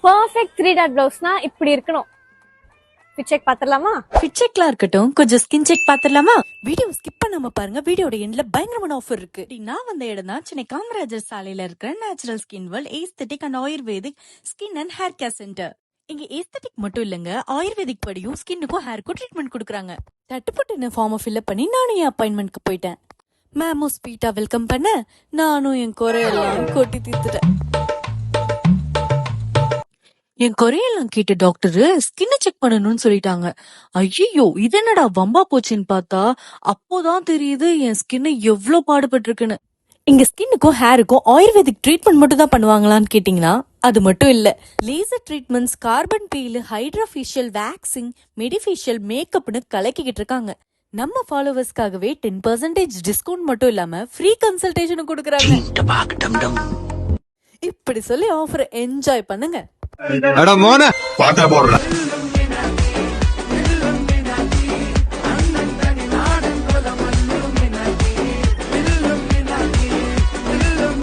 Perfect 3 dot பிளவுஸ்னா இப்படி இருக்கணும். ஃபிட் செக் பாத்துடலாமா? ஃபிட் செக்லாம் இருக்கட்டும், கொஞ்சம் ஸ்கின் செக் பாத்துடலாமா? வீடியோ ஸ்கிப் பண்ணாம பாருங்க. வீடியோட எண்ட்ல பயங்கரமான ஆஃபர் இருக்கு. நான் வந்த இடம் தான் சென்னை காமராஜர் சாலையில இருக்கிற natural skin world aesthetic and ayurvedic skin and hair care centre. இங்க ஏஸ்தெட்டிக் மட்டும் இல்லங்க, ஆயுர்வேதிக் படியும் ஸ்கின்னுக்கும் ஹேருக்கும் ட்ரீட்மெண்ட் கொடுக்குறாங்க. தட்டுப்பட்டு ஃபார்மை ஃபில்அப் பண்ணி நானும் என் அப்பாயின்மெண்ட்க்கு போயிட்டேன். மேமும் ஸ்வீட்டா வெல்கம் பண்ண, நானும் என் குறையெல்லாம் கொட்டி தீர்த்துட்டேன். என் குறையெல்லாம் கேட்ட டாக்டர் ஸ்கின்ன செக் பண்ணணும்னு சொல்லிட்டாங்க. ஐயோ, இது என்னடா வம்பா போச்சுன்னு பார்த்தா அப்போதான் தெரியுது என் ஸ்கின் எவ்வளவு பாடுபட்டு இருக்குன்னு. இங்க ஸ்கின்னுக்கும் ஹேருக்கும் ஆயுர்வேதிக் ட்ரீட்மெண்ட் மட்டும் தான் பண்ணுவாங்களான்னு கேட்டீங்கன்னா அது மட்டும் இல்ல. Laser treatments, carbon peel, hydrafacial, waxing, medifacial, மேக்கப்னு கலக்கிக்கிட்டு இருக்காங்க. நம்ம ஃபாலோவர்ஸ்க்காகவே 10% டிஸ்கவுண்ட் மட்டும் இல்லாம ஃப்ரீ கன்சல்டேஷனும் கொடுக்கறாங்க. இப்படி சொல்லி ஆஃபர் என்ஜாய் பண்ணுங்க. அட மோன பாட்டா போடுற